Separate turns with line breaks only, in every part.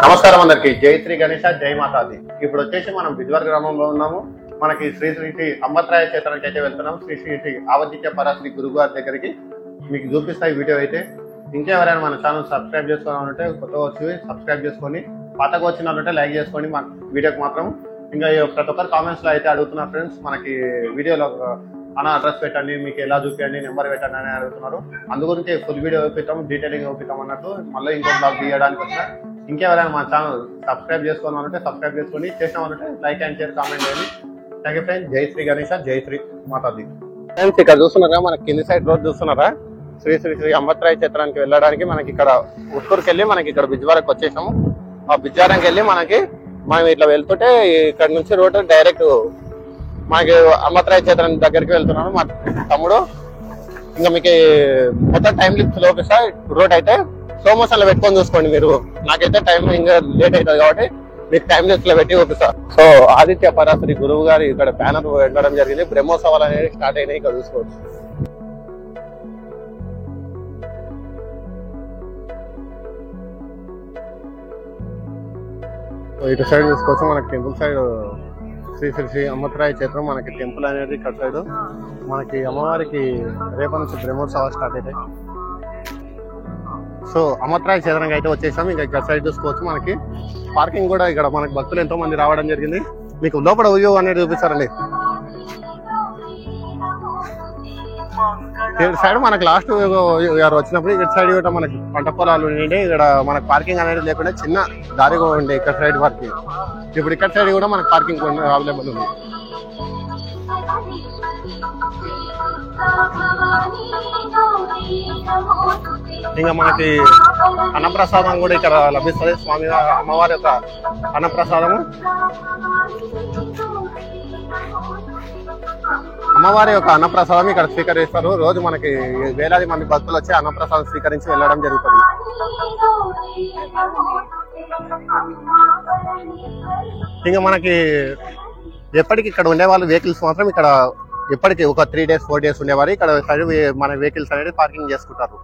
నమస్కారం అందరికి. జై శ్రీ గణేష, జై మాతాది. ఇప్పుడు వచ్చేసి మనం బిజ్వార్ గ్రామంలో ఉన్నాము. మనకి శ్రీ శ్రీ శ్రీ అంబత్రాయ క్షేత్రానికి అయితే వెళ్తున్నాం. శ్రీ శ్రీ శ్రీ ఆవద్దిత్య పరాశ్రీ గురువు గారి దగ్గరికి మీకు చూపిస్తాయి వీడియో అయితే. ఇంకెవరైనా మన ఛానల్ సబ్స్క్రైబ్ చేసుకోవాలంటే కొత్తగా వచ్చి సబ్స్క్రైబ్ చేసుకొని, పాతగా వచ్చిన వాళ్ళంటే లైక్ చేసుకోండి మన వీడియోకి మాత్రం. ఇంకా ప్రతి ఒక్కరు కామెంట్స్ లో అయితే అడుగుతున్నారు ఫ్రెండ్స్, మనకి వీడియోలో అన్న అడ్రస్ పెట్టండి, మీకు ఎలా చూపించండి, నెంబర్ పెట్టండి అని అడుగుతున్నారు. అందు గురించి ఫుల్ వీడియో చూపిస్తాం, డీటెయిలింగ్ చూపిస్తాం అన్నట్టు. మళ్ళీ ఇంకో బ్లాగ్ తీయడానికి వచ్చిన ఇంకెవరైనా మన ఛానల్ సబ్స్క్రైబ్ చేసుకోవాలంటే సబ్స్క్రైబ్ చేసుకొని, చేసినామంటే లైక్ అండ్ షేర్ కామెంట్ చేయండి. Thank you friends. జై శ్రీ గణేష, జై శ్రీ మాతాది. ఫ్రెండ్స్ ఇక్కడ చూస్తున్నారా, మనకి కింది సైడ్ రోడ్ చూస్తున్నారా, శ్రీ శ్రీ శ్రీ అంబత్రాయ క్షేత్రానికి వెళ్ళడానికి మనకి ఇక్కడ ఉత్తూరుకి వెళ్ళి మనకి ఇక్కడ బిజ్వారకు వచ్చేసాము. ఆ బిజ్వారంకి వెళ్ళి మనం ఇట్లా వెళ్తుంటే ఇక్కడ నుంచి రోడ్ డైరెక్ట్ మనకి అంబత్రాయ క్షేత్రం దగ్గరికి వెళ్తున్నాను. మా తమ్ముడు ఇంకా మీకు మొత్తం టైం లిప్స్ లోపిస్తా. రోడ్ అయితే స్లో మోషన్ లో పెట్టుకొని చూసుకోండి మీరు. నాకైతే టైం ఇంకా లేట్ అవుతుంది కాబట్టి మీకు టైం లిప్స్ లో పెట్టి చూపిస్తా. సో ఆదిత్య పరాశ్రీ గురువు గారి ఇక్కడ బ్యానర్ వెళ్ళడం జరిగింది. బ్రహ్మోత్సవాలు అనేది స్టార్ట్ అయినాయి, ఇక్కడ చూసుకోవచ్చు. ఇటు సైడ్ చూసుకోవచ్చు, మనకి టెంపుల్ సైడ్ శ్రీ శ్రీ శ్రీ అంబత్రాయ క్షేత్రం. మనకి టెంపుల్ అనేది ఇక్కడ సైడ్ మనకి అమ్మవారికి రేపటి నుంచి బ్రహ్మోత్సవాలు స్టార్ట్ అవుతాయి. సో అంబత్రాయ క్షేత్రానికి అయితే వచ్చేసాం. ఇంకా ఇక్కడ సైడ్ చూసుకోవచ్చు, మనకి పార్కింగ్ కూడా ఇక్కడ మనకి భక్తులు ఎంతో మంది రావడం జరిగింది. మీకు లోపల వ్యూ అనేది చూపిస్తారండి. ఇటు సైడ్ మనకి లాస్ట్ గారు వచ్చినప్పుడు ఇక్కడ సైడ్ కూడా మనకి పంట పొలాలు ఉండే, ఇక్కడ మనకి పార్కింగ్ అనేది లేకుండా చిన్న దారి కూడా ఉండే ఇక్కడ సైడ్ వరకు. ఇప్పుడు ఇక్కడ సైడ్ కూడా మనకి పార్కింగ్ అవైలబుల్ ఉంది. ఇంకా మనకి అన్నప్రసాదం కూడా ఇక్కడ లభిస్తుంది. స్వామి అమ్మవారి యొక్క అన్నప్రసాదము, అమ్మవారి యొక్క అన్నప్రసాదం ఇక్కడ స్వీకరిస్తారు. రోజు మనకి వేలాది మంది భక్తులు వచ్చి అన్నప్రసాదం స్వీకరించి వెళ్ళడం జరుగుతుంది. ఇంకా మనకి ఎప్పటికి ఇక్కడ ఉండేవాళ్ళు వెహికల్స్ మాత్రం ఇక్కడ ఎప్పటికి ఒక 3 days 4 days ఉండేవారు. ఇక్కడ సైడ్ మన వెహికల్స్ అనేది పార్కింగ్ చేసుకుంటారు.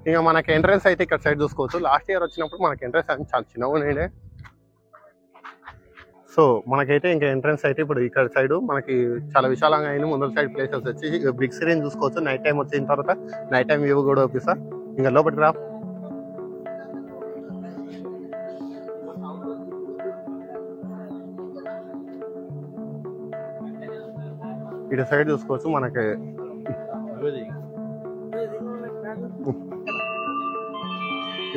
ఇంకా మనకి ఎంట్రన్స్ అయితే ఇక్కడ సైడ్ చూసుకోవచ్చు. లాస్ట్ ఇయర్ వచ్చినప్పుడు మనకి ఎంట్రన్స్ అనేది చాలా చిన్నగా ఉండే. సో మనకైతే ఇంకా ఎంట్రన్స్ అయితే ఇప్పుడు ఇక్కడ సైడ్ మనకి చాలా విశాలంగా అయింది. ముందర సైడ్ ప్లేసెస్ వచ్చి బిగ్ స్క్రీన్ చూసుకోవచ్చు. నైట్ టైం వచ్చిన తర్వాత నైట్ టైం వ్యూ కూడా చూపిస్తా. ఇంకా లోపలికి రా. ఇటు సైడ్ చూసుకోవచ్చు, మనకి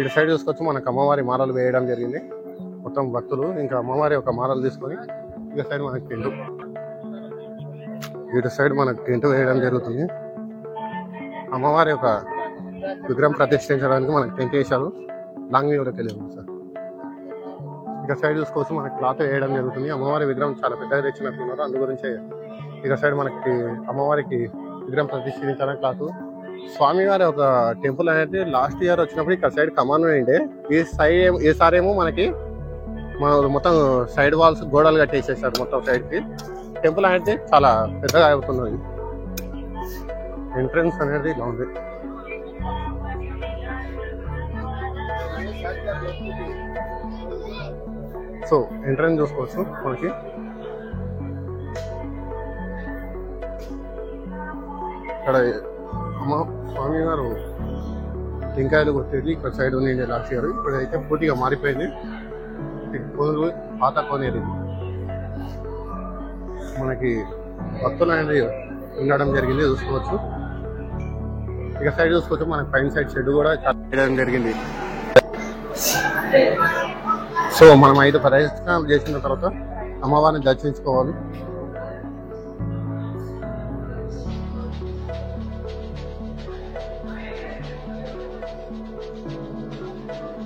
ఇటు సైడ్ చూసుకోవచ్చు, మనకు అమ్మవారి మాలలు వేయడం జరిగింది. మొత్తం భక్తులు ఇంకా అమ్మవారి యొక్క మాలలు తీసుకొని ఇటు సైడ్ మనకి టెంట్, ఇటు సైడ్ మనకు టెంట్ వేయడం జరుగుతుంది. అమ్మవారి యొక్క విగ్రహం ప్రతిష్ఠించడానికి మనకి టెంట్ వేశారు. లాంగ్ వ్యూలోకి వెళ్ళాము సార్. ఇక సైడ్ చూసుకోవచ్చు, మనకి క్లాత్ వేయడం జరుగుతుంది. అమ్మవారి విగ్రహం చాలా పెద్దగా తెచ్చినట్టున్నారు, అందు గురించి ఇక సైడ్ మనకి అమ్మవారికి విగ్రహం ప్రతిష్ఠించడానికి క్లాత్. స్వామివారి ఒక టెంపుల్ అనేది లాస్ట్ ఇయర్ వచ్చినప్పుడు ఇక్కడ సైడ్ కమాన్ ఉండే, ఈసారి ఏమో మనకి మొత్తం సైడ్ వాల్స్ గోడలు కట్టేసేసారు మొత్తం సైడ్ కి. టెంపుల్ అనేది చాలా పెద్దగా అవుతున్నది. ఎంట్రన్స్ అనేది ఇలా ఉంది. సో ఎంట్రన్స్ చూసుకోవచ్చు, మనకి ఇక్కడ స్వామి గారు టెంకాయలు కొట్టేది ఇక్కడ సైడ్ ఉండే లాస్ట్ ఇయర్. ఇప్పుడైతే పూర్తిగా మారిపోయింది. పాత కొనేది మనకి భక్తులు అనేది ఉండడం జరిగింది, చూసుకోవచ్చు. ఇక సైడ్ చూసుకోవచ్చు, మనకి పైన సైడ్ షెడ్ కూడా చేయడం జరిగింది. సో మనం 5 ప్రదక్షిణాలు చేసిన తర్వాత అమ్మవారిని దర్శించుకోవాలి.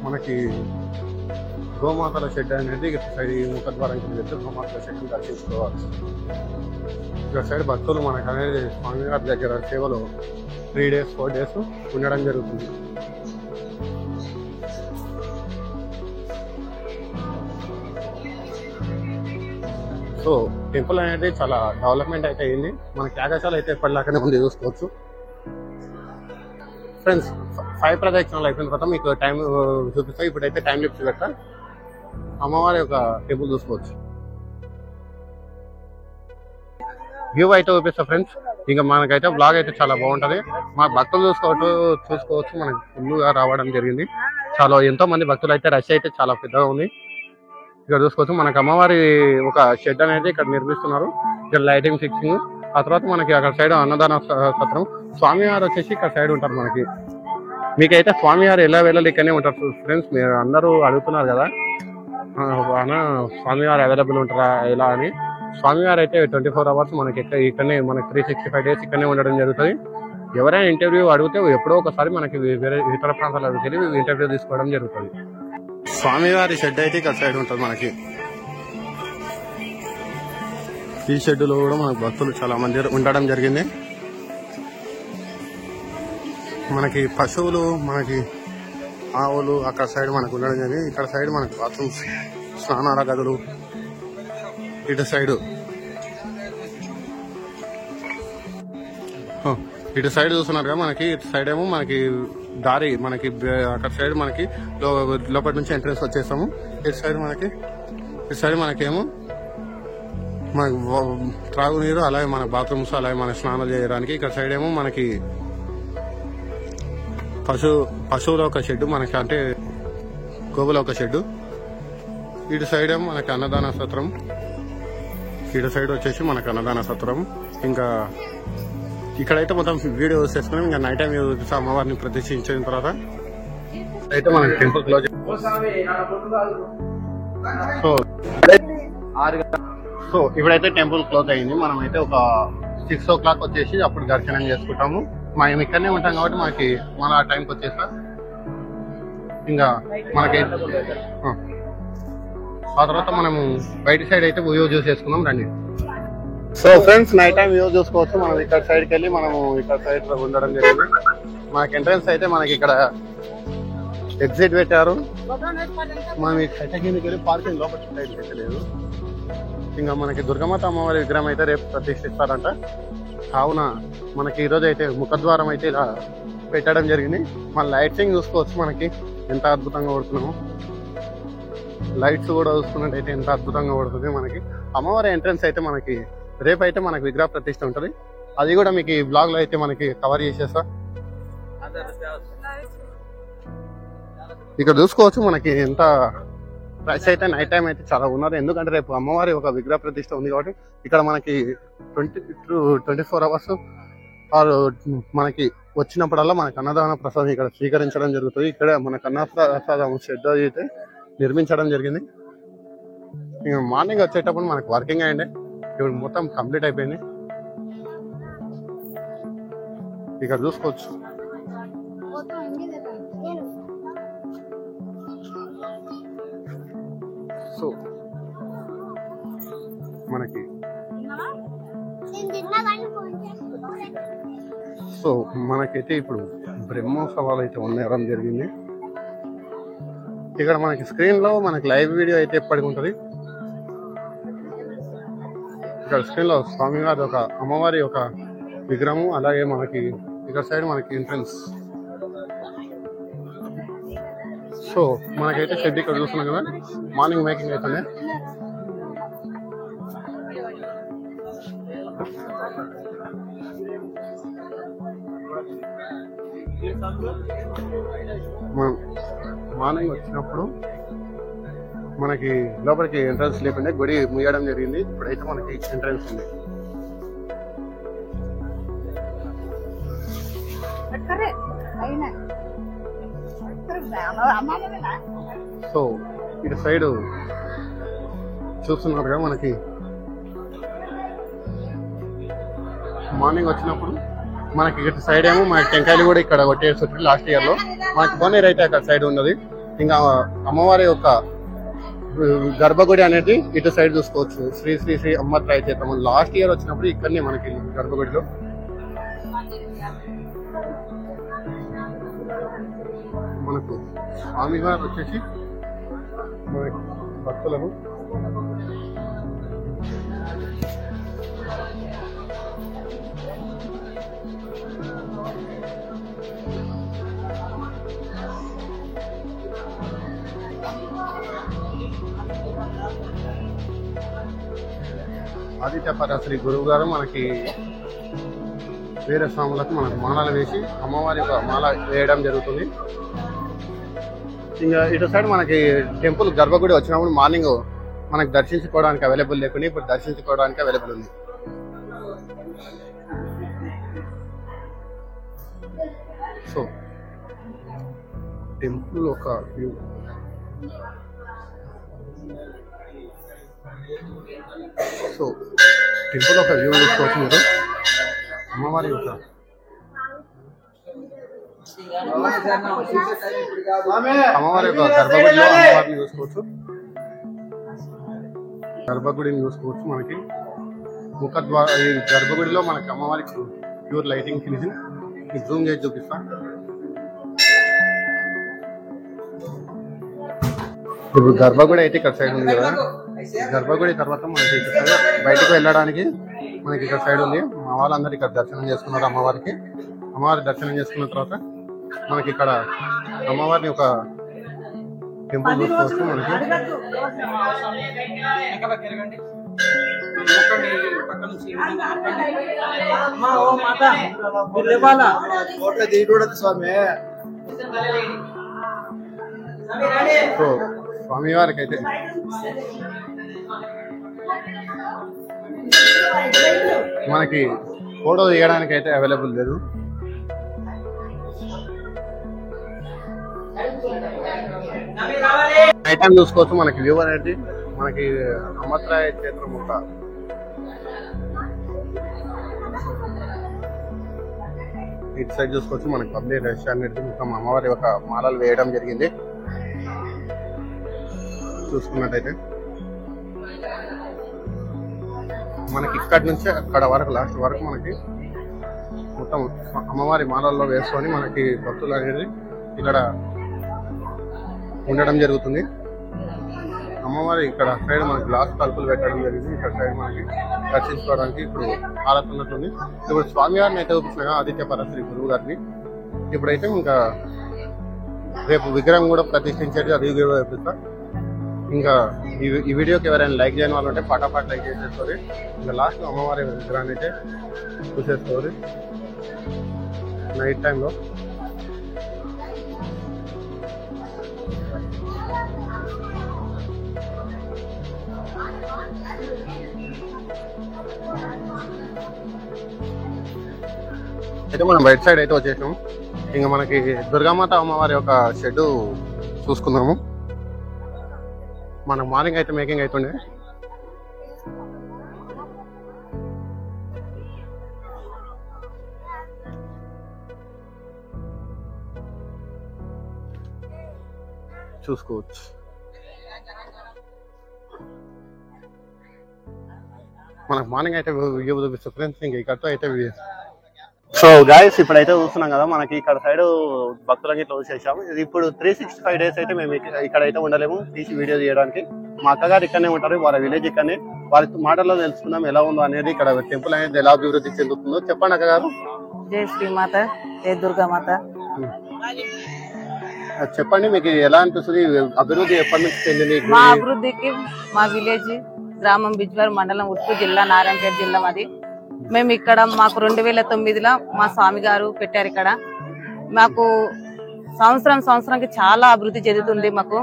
మనకి గోమాతల షెడ్ అనేది సైడ్ ముఖద్వారం కింద పెట్టి గోమాతల షెడ్ దర్శించుకోవాలి. ఇక్కడ సైడ్ భక్తులు మనకు అనేది స్వామి గారి దగ్గర సేవలో 3 days 4 days ఉండడం జరుగుతుంది. సో టెంపుల్ అనేది చాలా డెవలప్మెంట్ అయితే అయింది. మనకి యాగశాల అయితే ఎప్పటిలాగానే ఉంది, చూసుకోవచ్చు. ఫ్రెండ్స్ 5 ప్రదక్షిణాలు అయిపోయిన తర్వాత మీకు టైం చూపిస్తా. ఇప్పుడైతే టైం లిప్స్ పెడతా. అమ్మవారి యొక్క టెంపుల్ చూసుకోవచ్చు. వ్యూ అయితే చూపిస్తా ఫ్రెండ్స్. ఇంకా మనకైతే బ్లాగ్ అయితే చాలా బాగుంటది. మా భక్తులు చూసుకోవచ్చు. మనకి ఫుల్గా రావడం జరిగింది. చాలా ఎంతో మంది భక్తులు అయితే రష్ అయితే చాలా పెద్దగా ఉంది. ఇక్కడ చూసుకోవచ్చు మనకి అమ్మవారి ఒక షెడ్ అనేది ఇక్కడ నిర్మిస్తున్నారు. ఇక్కడ లైటింగ్ ఫిక్సింగ్. ఆ తర్వాత మనకి అక్కడ సైడ్ అన్నదాన సత్రం. స్వామివారు వచ్చేసి ఇక్కడ సైడ్ ఉంటారు. మనకి మీకైతే స్వామివారు ఎలా వెళ్ళాలి ఇక్కడనే ఉంటారు ఫ్రెండ్స్. మీరు అందరూ అడుగుతున్నారు కదా స్వామివారు అవైలబుల్ ఉంటారా ఎలా అని. స్వామివారు అయితే 24 hours మనకి ఇక్కడనే మనకి 365 days ఇక్కడనే ఉండడం జరుగుతుంది. ఎవరైనా ఇంటర్వ్యూ అడిగితే ఎప్పుడో ఒకసారి మనకి వేరే ఇతర ప్రాంతాలకు వెళ్ళి ఇంటర్వ్యూ తీసుకోవడం జరుగుతుంది. స్వామివారి షెడ్ అయితే ఇక్కడ సైడ్ ఉంటుంది మనకి. ఈ షెడ్లో కూడా మనకు భక్తులు చాలా మంది ఉండడం జరిగింది. మనకి పశువులు మనకి ఆవులు అక్కడ సైడ్ మనకు ఉండడం జరిగింది. ఇక్కడ సైడ్ మనకి బాత్రూమ్స్ స్నానాల గదులు. ఇటు సైడ్ చూస్తున్నారు కదా మనకి. ఇటు సైడ్ ఏమో మనకి దారి మనకి అక్కడ సైడ్ మనకి లోపల నుంచి ఎంట్రెన్స్ వచ్చేస్తాము. ఇటు సైడ్ మనకేమో మనకి త్రాగునీరు అలాగే మన బాత్రూమ్స్ అలాగే మన స్నానాలు చేయడానికి. ఇక్కడ సైడ్ ఏమో మనకి పశువుల ఒక షెడ్ మనకి అంటే గోవుల ఒక షెడ్. ఇటు సైడ్ ఏమో మనకి అన్నదాన సత్రం. ఇటు సైడ్ వచ్చేసి మనకి అన్నదాన సత్రం. ఇంకా ఇక్కడైతే మొత్తం వీడియో చేసుకున్నాం. ఇంకా నైట్ టైం అమ్మవారిని ప్రదర్శించిన తర్వాత అయితే మనకి టెంపుల్ క్లోజ్. సో ఇప్పుడైతే టెంపుల్ క్లోజ్ అయింది. మనం అయితే ఒక 6 o'clock వచ్చేసి అప్పుడు దర్శనం చేసుకుంటాము. మేము ఇక్కడనే ఉంటాం కాబట్టి మనకి మన టైంకి వచ్చేస్తా. ఇంకా మనకి ఆ తర్వాత మనము బయట సైడ్ అయితే వ్యూ చూసేసుకుందాం రండి. So friends night time view చూసుకోవచ్చు. మనం ఇక్కడ సైడ్కి వెళ్ళి మనము ఇక్కడ సైడ్ ఉండడం జరిగింది. మనకి ఎంట్రన్స్ అయితే మనకి ఇక్కడ ఎగ్జిట్ పెట్టారు. మనం ఇక్కడ కిందకి వెళ్ళి పార్కింగ్ లోపల సైడ్ పెట్టలేదు. ఇంకా మనకి దుర్గమాత అమ్మవారి విగ్రహం అయితే రేపు ప్రతిష్ఠిస్తారంట. కావున మనకి ఈరోజు అయితే ముఖద్వారం అయితే ఇలా పెట్టడం జరిగింది. మన లైటింగ్ చూసుకోవచ్చు మనకి ఎంత అద్భుతంగా కొడుతున్నాము. లైట్స్ కూడా చూసుకున్నట్టయితే ఎంత అద్భుతంగా పడుతుంది. మనకి అమ్మవారి ఎంట్రన్స్ అయితే మనకి రేపైతే మనకి విగ్రహ ప్రతిష్ఠ ఉంటుంది. అది కూడా మీకు ఈ బ్లాగ్ లో అయితే మనకి కవర్ చేసేస్తా. ఇక్కడ చూసుకోవచ్చు మనకి ఎంత రష్ అయితే నైట్ టైం అయితే చాలా ఉన్నారు. ఎందుకంటే రేపు అమ్మవారి ఒక విగ్రహ ప్రతిష్ఠ ఉంది కాబట్టి ఇక్కడ మనకి 24 hours మనకి వచ్చినప్పుడల్లా మనకి అన్నదాన ప్రసాదం ఇక్కడ స్వీకరించడం జరుగుతుంది. ఇక్కడ మనకు అన్నప్రసాదం షెడ్ అయితే నిర్మించడం జరిగింది. ఇంకా మార్నింగ్ వచ్చేటప్పుడు మనకు వర్కింగ్ అయ్యిండే. ఇప్పుడు మొత్తం కంప్లీట్ అయిపోయింది. ఇక్కడ చూసుకోవచ్చు సో మనకి మనకైతే ఇప్పుడు బ్రహ్మోత్సవాలు అయితే ఉండడం జరిగింది. ఇక్కడ మనకి స్క్రీన్ లో మనకి లైవ్ వీడియో అయితే ఎప్పటికి ఉంటుంది. ఇక్కడ స్క్రీన్ లో స్వామివారి ఒక అమ్మవారి ఒక విగ్రహము అలాగే మనకి ఇక్కడ సైడ్ మనకి ఎంట్రన్స్. సో మనకైతే షెడ్ ఇక్కడ చూస్తున్నాం కదా. మార్నింగ్ మేకింగ్ అవుతుంది. మార్నింగ్ వచ్చినప్పుడు మనకి లోపలికి ఎంట్రన్స్ లేకుండా గుడి ముయ్యడం జరిగింది. ఇప్పుడైతే మనకి ఎంట్రన్స్ ఉంది. సో ఇటు సైడ్ చూస్తున్నారుగా మనకి మార్నింగ్ వచ్చినప్పుడు మనకి ఇటు సైడ్ ఏమో మనకి టెంకాయలు కూడా ఇక్కడ కొట్టేసి లాస్ట్ ఇయర్ లో మనకి కోనేరు అయితే అక్కడ సైడ్ ఉన్నది. ఇంకా అమ్మవారి యొక్క గర్భగుడి అనేది ఇటు సైడ్ చూసుకోవచ్చు. శ్రీ శ్రీ శ్రీ అమ్మత్రాయ చేతము లాస్ట్ ఇయర్ వచ్చినప్పుడు ఇక్కడనే మనకి గర్భగుడిలో మనకు స్వామివారు వచ్చేసి మనకి భక్తులకు ఆదిత్య పరాశ్రీ గురువు గారు మనకి వేరే స్వాములకు మనకు మాలలు వేసి అమ్మవారి యొక్క మాల వేయడం జరుగుతుంది. ఇంకా ఇటు సైడ్ మనకి టెంపుల్ గర్భగుడి వచ్చినప్పుడు మార్నింగ్ మనకు దర్శించుకోవడానికి అవైలబుల్ లేకుండా ఇప్పుడు దర్శించుకోవడానికి అవైలబుల్ ఉంది. సో టెంపుల్ ఒక వ్యూ. సో టెంపుల్ ఒక వ్యూ చూసుకోవచ్చు మీరు. అమ్మవారి యొక్క గర్భగుడిలో అమ్మవారిని చూసుకోవచ్చు. గర్భగుడిని చూసుకోవచ్చు. మనకి ముఖద్వార ఈ గర్భగుడిలో మనకి అమ్మవారికి ప్యూర్ లైటింగ్ ఫినిషింగ్ జూమ్ చేసి చూపిస్తా. ఇప్పుడు గర్భగుడి అయితే ఇక్కడ సైడ్ ఉంది కదా. గర్భగుడి తర్వాత మనకి ఇక్కడ బయటకు వెళ్ళడానికి మనకి ఇక్కడ సైడ్ ఉంది. మా వాళ్ళందరూ ఇక్కడ దర్శనం చేసుకున్నారు అమ్మవారికి. అమ్మవారి దర్శనం చేసుకున్న తర్వాత మనకి ఇక్కడ అమ్మవారిని ఒక టెంపుల్ చూసుకోవచ్చు. మనకి సో స్వామివారికి అయితే మనకి ఫోటో తీయడానికి అయితే అవైలబుల్ లేదు. నైట్ టైం చూసుకోవచ్చు. మనకి వ్యూ అనేది మనకి అమర్రాయ క్షేత్రం ఒక ఇటు సైడ్ చూసుకోవచ్చు. మనకి పబ్లిక్ రెస్టారెంట్ మొత్తం అమ్మవారి ఒక మాలలు వేయడం జరిగింది. చూసుకున్నట్టయితే మనకి ఇక్కడి నుంచి అక్కడ వరకు లాస్ట్ వరకు మనకి మొత్తం అమ్మవారి మాలల్లో వేసుకొని మనకి భక్తులు అనేది ఇక్కడ ఉండడం జరుగుతుంది. అమ్మవారి ఇక్కడ సైడ్ మనకి గ్లాస్ తలుపులు పెట్టడం జరిగింది. ఇక్కడ సైడ్ మనకి దర్శించుకోవడానికి ఇప్పుడు ఆలతున్నట్టుంది. ఇప్పుడు స్వామివారిని అయితే చూపిస్తున్నా ఆదిత్య పరాశ్రీ గురువు గారిని. ఇప్పుడైతే ఇంకా రేపు విగ్రహం కూడా ప్రతిష్ఠించేది అది చూపిస్తా. ఇంకా ఈ వీడియోకి ఎవరైనా లైక్ చేయని వాళ్ళు ఉంటే ఫటాఫట్ లైక్ చేసేసుకోవాలి. ఇంకా లాస్ట్ అమ్మవారి విగ్రహాన్ని అయితే చూసేసుకోవాలి నైట్ టైంలో. అయితే మనం రైట్ సైడ్ అయితే వచ్చేసాం. ఇంకా మనకి దుర్గామాత అమ్మవారి యొక్క షెడ్ చూసుకుందాము. మనకు మార్నింగ్ అయితే మేకింగ్ అవుతుండే. చూసుకోవచ్చు. మనకు మార్నింగ్ అయితే వ్యూ చూపిస్తుంది ఫ్రెండ్స్. ఇంకా ఇక్కడతో అయితే సో గాయస్ ఇప్పుడైతే చూస్తున్నాం కదా, మనకి ఇక్కడ సైడ్ భక్తులకి ఇట్లా వచ్చేసాము. ఇది ఇప్పుడు 365 days అయితే మేము ఇక్కడైతే ఉండలేము తీసి వీడియో తీయడానికి. మా అక్కగారు ఇక్కడనే ఉంటారు, వాళ్ళ విలేజ్ ఇక్కడనే. వారి మాటల్లో తెలుసుకుందాం ఎలా ఉందో అనేది, ఇక్కడ టెంపుల్ అనేది ఎలా అభివృద్ధి చెందుతుందో. చెప్పండి అక్కగారు.
జై శ్రీమాత, జై దుర్గామాత.
చెప్పండి, మీకు ఎలా అనిపిస్తుంది? అభివృద్ధి ఎప్పటి నుంచి చెందింది?
మా అభివృద్ధికి మా విలేజ్ గ్రామం బిజ్వార్ మండలం ఉట్కూరు జిల్లా నారాయణపేట జిల్లా మాది. మేము ఇక్కడ మాకు 2009లో మా స్వామి గారు పెట్టారు ఇక్కడ. మాకు సంవత్సరానికి చాలా అభివృద్ధి జరుగుతుంది. మాకు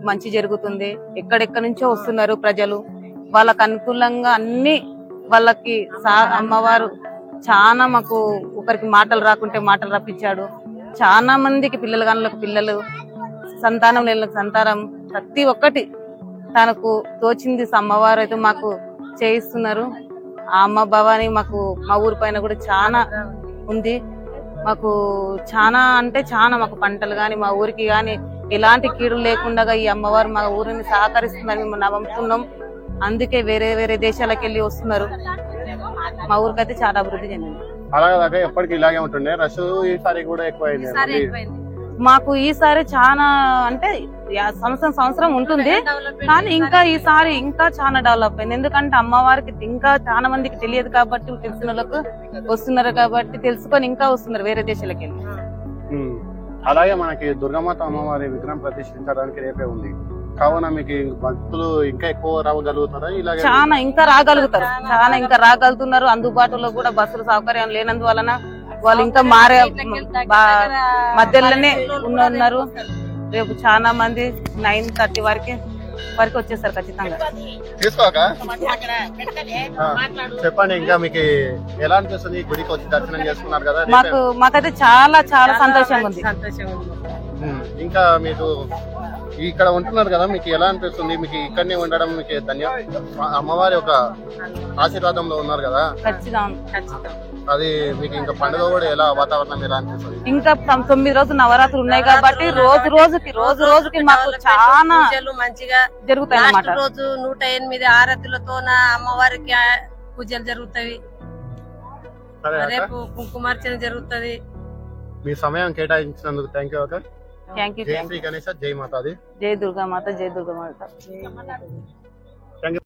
మంచి జరుగుతుంది. ఎక్కడెక్కడి నుంచో వస్తున్నారు ప్రజలు. వాళ్ళకు అనుకూలంగా అన్ని వాళ్ళకి అమ్మవారు చాలా మాకు ఒకరికి మాటలు రాకుంటే మాటలు రప్పించాడు. చాలా మందికి పిల్లలు కానులకు పిల్లలు, సంతానం లేని సంతానం, ప్రతి ఒక్కటి తనకు తోచింది అమ్మవారు అయితే మాకు చేయిస్తున్నారు. ఆ అమ్మ భవాని మాకు మా ఊరి పైన కూడా చాలా ఉంది. మాకు చాలా అంటే చాలా మాకు పంటలు గాని మా ఊరికి గాని ఎలాంటి కీడు లేకుండా ఈ అమ్మవారు మా ఊరిని సహకరిస్తుందని మేము నమ్ముతున్నాం. అందుకే వేరే దేశాలకు వెళ్ళి వస్తున్నారు. మా ఊరికైతే చాలా అభివృద్ధి చెందింది.
అలాగే ఎప్పటికీ ఇలాగే ఉంటుండే రష్ ఈసారి కూడా ఎక్కువైంది.
మాకు ఈసారి చాలా అంటే సంవత్సరం ఉంటుంది, కానీ ఇంకా ఈసారి ఇంకా చాలా డెవలప్ అయింది. ఎందుకంటే అమ్మవారికి ఇంకా చాలా మందికి తెలియదు కాబట్టి, తెలిసిన వాళ్ళకు వస్తున్నారు కాబట్టి తెలుసుకొని ఇంకా వస్తున్నారు వేరే దేశాలకు వెళ్ళి.
అలాగే మనకి దుర్గామాత అమ్మవారి విగ్రహం ప్రతిష్ఠించడానికి రేపే ఉంది. కావున మీకు భక్తులు ఇంకా ఎక్కువ రాగలుగుతారా ఇలాగే?
చాలా ఇంకా రాగలుగుతారు, చాలా ఇంకా రాగలుగుతున్నారు. అందుబాటులో కూడా బస్సుల సౌకర్యం లేనందువలన వాళ్ళు ఇంకా మారే మధ్యలోనే ఉన్నారు. రేపు చాలా మంది 9:30 వరకు వచ్చేస్తారు ఖచ్చితంగా.
తీసుకోక చెప్పండి, ఇంకా మీకు ఎలా అనిపిస్తుంది గుడికి వచ్చి దర్శనం చేసుకున్నారు కదా?
మాకైతే చాలా చాలా సంతోషంగా ఉంది.
ఇంకా మీకు ఇక్కడ ఉంటున్నారు కదా, మీకు ఎలా అనిపిస్తుంది? మీకు ఇక్కడనే ఉండడం మీకు అమ్మవారి ఒక ఆశీర్వాదంలో ఉన్నారు కదా, అది మీకు ఇంకా పండుగ కూడా ఎలా వాతావరణం ఎలా అనిపిస్తుంది?
ఇంకా 9 రోజులు నవరాత్రులు ఉన్నాయి కాబట్టి రోజు రోజుకి మాకు చాలా
మంచిగా
జరుగుతాయి అన్నమాట.
రోజు 108 ఆరతులతో అమ్మవారికి పూజలు జరుగుతాయి. రేపు కుంకుమార్చన జరుగుతుంది.
మీ సమయం కేటాయించినందుకు థ్యాంక్ యూ.
Thank you.
జై శ్రీ గణేశ, జై మాతాది,
జై దుర్గా మాత, జై దుర్గా మాత.
Thank you.